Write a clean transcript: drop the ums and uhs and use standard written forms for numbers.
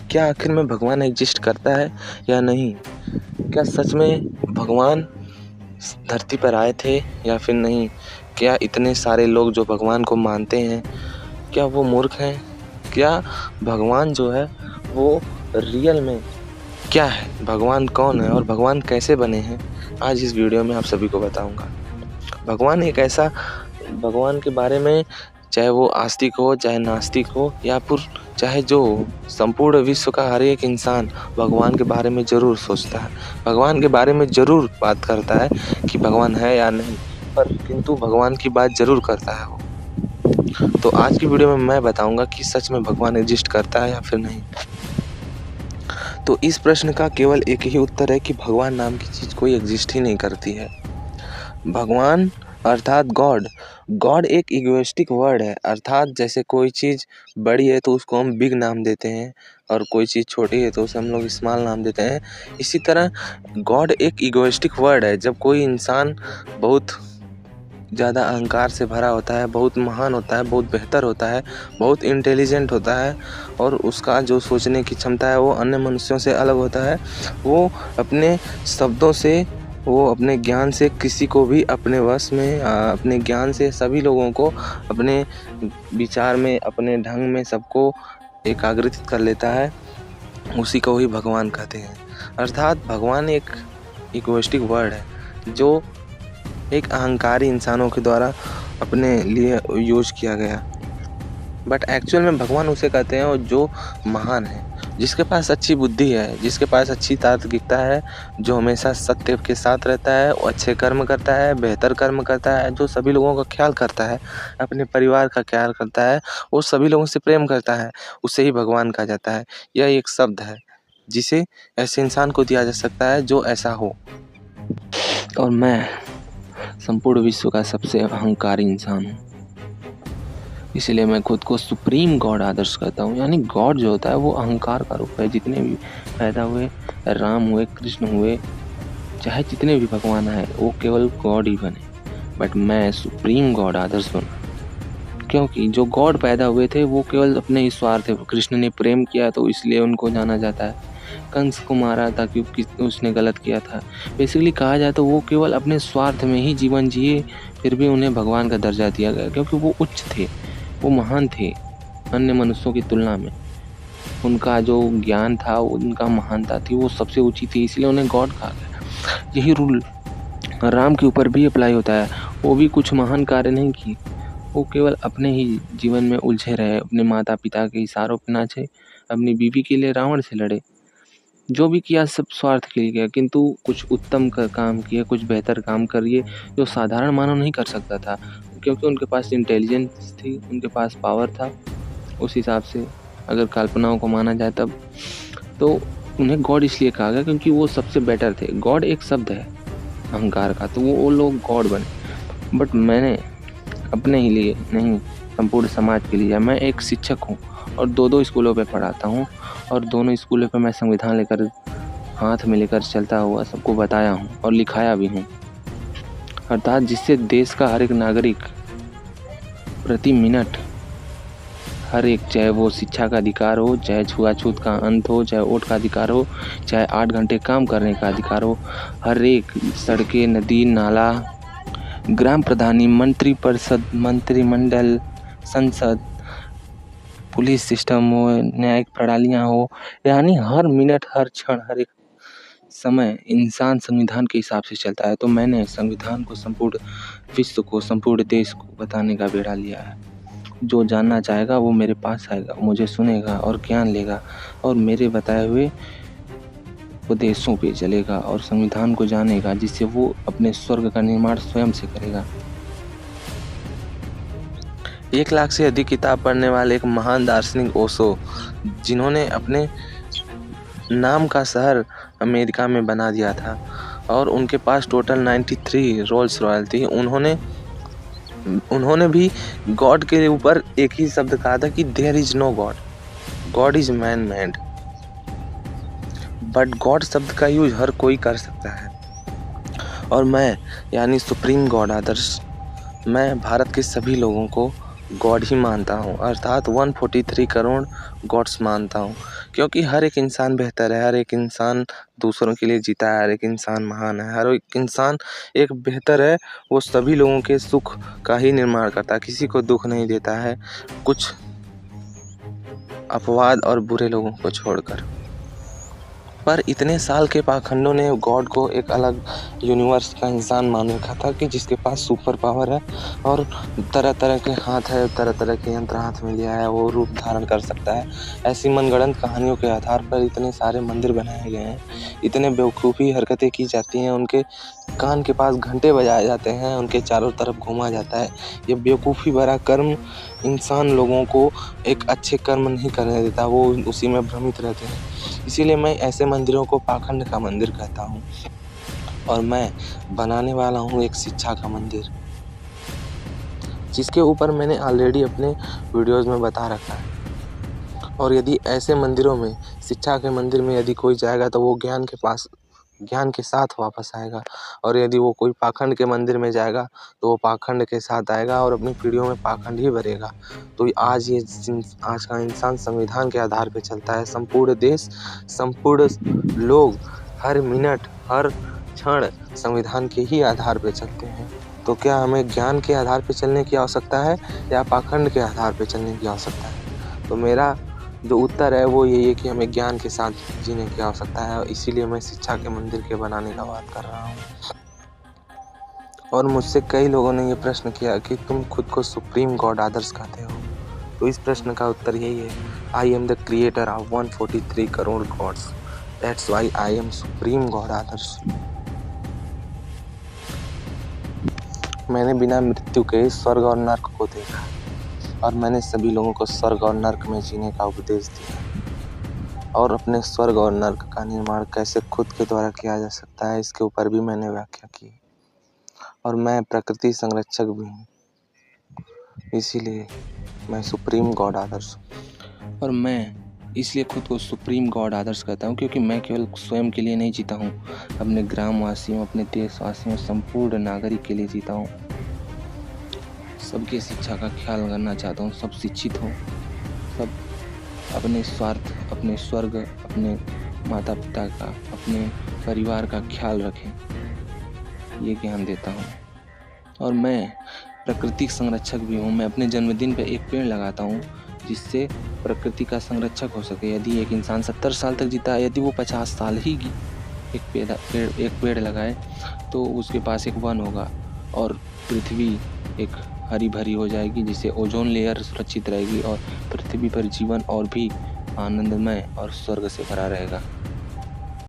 क्या आखिर में भगवान एग्जिस्ट करता है या नहीं? क्या सच में भगवान धरती पर आए थे या फिर नहीं? क्या इतने सारे लोग जो भगवान को मानते हैं, क्या वो मूर्ख हैं? क्या भगवान जो है वो रियल में क्या है? भगवान कौन है और भगवान कैसे बने हैं? आज इस वीडियो में आप सभी को बताऊंगा। भगवान के बारे में, चाहे वो आस्तिक हो, चाहे नास्तिक हो, या फिर चाहे जो हो, संपूर्ण विश्व का हर एक इंसान भगवान के बारे में ज़रूर सोचता है, भगवान के बारे में ज़रूर बात करता है कि भगवान है या नहीं, पर किंतु भगवान की बात ज़रूर करता है वो। तो आज की वीडियो में मैं बताऊंगा कि सच में भगवान एग्जिस्ट करता है या फिर नहीं। तो इस प्रश्न का केवल एक ही उत्तर है कि भगवान नाम की चीज़ कोई एग्जिस्ट ही नहीं करती है। भगवान अर्थात गॉड एक इगोइस्टिक वर्ड है, अर्थात जैसे कोई चीज़ बड़ी है तो उसको हम बिग नाम देते हैं और कोई चीज़ छोटी है तो उसे हम लोग स्मॉल नाम देते हैं। इसी तरह गॉड एक इगोइस्टिक वर्ड है। जब कोई इंसान बहुत ज़्यादा अहंकार से भरा होता है, बहुत महान होता है, बहुत बेहतर होता है, बहुत इंटेलिजेंट होता है और उसका जो सोचने की क्षमता है वो अन्य मनुष्यों से अलग होता है, वो अपने शब्दों से, वो अपने ज्ञान से किसी को भी अपने वश में, अपने ज्ञान से सभी लोगों को अपने विचार में, अपने ढंग में सबको एकाग्रित कर लेता है, उसी को ही भगवान कहते हैं। अर्थात भगवान एक इगोइस्टिक वर्ड है जो एक अहंकारी इंसानों के द्वारा अपने लिए यूज किया गया, बट एक्चुअल में भगवान उसे कहते हैं और जो महान है, जिसके पास अच्छी बुद्धि है, जिसके पास अच्छी तार्किकता है, जो हमेशा सत्य के साथ रहता है, वो अच्छे कर्म करता है, बेहतर कर्म करता है, जो सभी लोगों का ख्याल करता है, अपने परिवार का ख्याल करता है, वो सभी लोगों से प्रेम करता है, उसे ही भगवान कहा जाता है। यह एक शब्द है जिसे ऐसे इंसान को दिया जा सकता है जो ऐसा हो। और मैं संपूर्ण विश्व का सबसे अहंकारी इंसान हूँ, इसलिए मैं खुद को सुप्रीम गॉड आदर्श करता हूँ। यानी गॉड जो होता है वो अहंकार का रूप है। जितने भी पैदा हुए, राम हुए, कृष्ण हुए, चाहे जितने भी भगवान आए, वो केवल गॉड ही बने, बट मैं सुप्रीम गॉड आदर्श बना, क्योंकि जो गॉड पैदा हुए थे वो केवल अपने ही स्वार्थ थे। कृष्ण ने प्रेम किया तो इसलिए उनको जाना जाता है। कंस को मारा था क्योंकि उसने गलत किया था। बेसिकली कहा जाए तो वो केवल अपने स्वार्थ में ही जीवन जिए, फिर भी उन्हें भगवान का दर्जा दिया गया, क्योंकि वो उच्च थे, वो महान थे अन्य मनुष्यों की तुलना में। उनका जो ज्ञान था, उनका महानता थी, वो सबसे ऊंची थी, इसलिए उन्हें गॉड कहा गया। यही रूल राम के ऊपर भी अप्लाई होता है। वो भी कुछ महान कार्य नहीं किए, वो केवल अपने ही जीवन में उलझे रहे, अपने माता पिता के इशारों पर नाचे, अपनी बीवी के लिए रावण से लड़े, जो भी किया सब स्वार्थ के लिए किया, किंतु कुछ उत्तम काम किए, कुछ बेहतर काम करिए जो साधारण मानव नहीं कर सकता था, क्योंकि उनके पास इंटेलिजेंस थी, उनके पास पावर था। उस हिसाब से अगर कल्पनाओं को माना जाए तब तो उन्हें गॉड इसलिए कहा गया क्योंकि वो सबसे बेटर थे। गॉड एक शब्द है अहंकार का, तो वो लोग गॉड बने। बट मैंने अपने ही लिए नहीं, संपूर्ण समाज के लिए। मैं एक शिक्षक हूँ और दो स्कूलों पे पढ़ाता हूँ, और दोनों स्कूलों पे मैं संविधान लेकर हाथ में लेकर चलता हुआ सबको बताया हूँ और लिखाया भी हूँ। अर्थात जिससे देश का हर एक नागरिक प्रति मिनट, हर एक, चाहे वो शिक्षा का अधिकार हो, चाहे छुआछूत का अंत हो, चाहे वोट का अधिकार हो, चाहे 8 घंटे काम करने का अधिकार हो, हर एक सड़कें, नदी, नाला, ग्राम प्रधानी, मंत्री परिषद, मंत्रिमंडल, संसद, पुलिस सिस्टम हो, न्यायिक प्रणालियाँ हो, यानी हर मिनट, हर क्षण, हर एक समय इंसान संविधान के हिसाब से चलता है। तो मैंने संविधान को संपूर्ण विश्व को, संपूर्ण देश को बताने का बेड़ा लिया है। जो जानना चाहेगा वो मेरे पास आएगा, मुझे सुनेगा और ज्ञान लेगा और मेरे बताए हुए उपदेशों पे चलेगा और संविधान को जानेगा, जिससे वो अपने स्वर्ग का निर्माण स्वयं से करेगा। 1 लाख से अधिक किताब पढ़ने वाले एक महान दार्शनिक ओशो, जिन्होंने अपने नाम का शहर अमेरिका में बना दिया था और उनके पास टोटल 93 रोल्स रॉयल थी। उन्होंने भी गॉड के ऊपर एक ही शब्द कहा था कि there is no God, God is man made. But God शब्द का यूज हर कोई कर सकता है, और मैं यानी सुप्रीम गॉड आदर्श, मैं भारत के सभी लोगों को गॉड ही मानता हूँ, अर्थात 143 करोड़ गॉड्स मानता हूँ। क्योंकि हर एक इंसान बेहतर है, हर एक इंसान दूसरों के लिए जीता है, हर एक इंसान महान है, हर एक इंसान एक बेहतर है। वो सभी लोगों के सुख का ही निर्माण करता है, किसी को दुख नहीं देता है, कुछ अपवाद और बुरे लोगों को छोड़कर। पर इतने साल के पाखंडों ने गॉड को एक अलग यूनिवर्स का इंसान मान रखा था कि जिसके पास सुपर पावर है और तरह तरह के हाथ है, तरह तरह के यंत्र हाथ में लिया है, वो रूप धारण कर सकता है। ऐसी मनगढ़ंत कहानियों के आधार पर इतने सारे मंदिर बनाए गए हैं, इतने बेवकूफ़ी हरकतें की जाती हैं, उनके कान के पास घंटे बजाए जाते हैं, उनके चारों तरफ घूमा जाता है। ये बेवकूफ़ी भरा कर्म इंसान लोगों को एक अच्छे कर्म नहीं करने देता, वो उसी में भ्रमित रहते हैं। इसीलिए मैं ऐसे मंदिरों को पाखंड का मंदिर कहता हूँ और मैं बनाने वाला हूँ एक शिक्षा का मंदिर, जिसके ऊपर मैंने ऑलरेडी अपने वीडियोज़ में बता रखा है। और यदि ऐसे मंदिरों में, शिक्षा के मंदिर में यदि कोई जाएगा तो वो ज्ञान के साथ वापस आएगा, और यदि वो कोई पाखंड के मंदिर में जाएगा तो वो पाखंड के साथ आएगा और अपनी पीढ़ियों में पाखंड ही भरेगा। तो आज का इंसान संविधान के आधार पर चलता है। संपूर्ण देश, संपूर्ण लोग हर मिनट, हर क्षण संविधान के ही आधार पर चलते हैं। तो क्या हमें ज्ञान के आधार पर चलने की आवश्यकता है या पाखंड के आधार पर चलने की आवश्यकता है? तो मेरा जो उत्तर है वो यही है कि हमें ज्ञान के साथ जीने की आवश्यकता है, और इसीलिए मैं शिक्षा के मंदिर के बनाने का बात कर रहा हूँ। और मुझसे कई लोगों ने ये प्रश्न किया कि तुम खुद को सुप्रीम गॉड आदर्श कहते हो, तो इस प्रश्न का उत्तर यही है, I am the creator of 143 crore gods, that's why I am supreme god आदर्श। मैंने बिना मृत्यु के स्वर्ग और नर्क को देखा, और मैंने सभी लोगों को स्वर्ग और नर्क में जीने का उपदेश दिया, और अपने स्वर्ग और नर्क का निर्माण कैसे खुद के द्वारा किया जा सकता है इसके ऊपर भी मैंने व्याख्या की। और मैं प्रकृति संरक्षक भी हूँ, इसीलिए मैं सुप्रीम गॉड आदर्श हूँ। और मैं इसलिए खुद को सुप्रीम गॉड आदर्श कहता हूँ क्योंकि मैं केवल स्वयं के लिए नहीं जीता हूँ, अपने ग्रामवासियों, अपने देशवासियों, संपूर्ण नागरिक के लिए जीता हूँ। सबकी शिक्षा का ख्याल करना चाहता हूँ, सब शिक्षित हों, सब अपने स्वार्थ, अपने स्वर्ग, अपने माता पिता का, अपने परिवार का ख्याल रखें, ये ज्ञान देता हूँ। और मैं प्रकृति संरक्षक भी हूँ। मैं अपने जन्मदिन पर एक पेड़ लगाता हूँ जिससे प्रकृति का संरक्षक हो सके। यदि एक इंसान 70 साल तक जीता है, यदि वो 50 साल ही एक पेड़ लगाए तो उसके पास एक वन होगा और पृथ्वी एक हरी भरी हो जाएगी, जिससे ओजोन लेयर सुरक्षित रहेगी और पृथ्वी पर जीवन और भी आनंदमय और स्वर्ग से भरा रहेगा।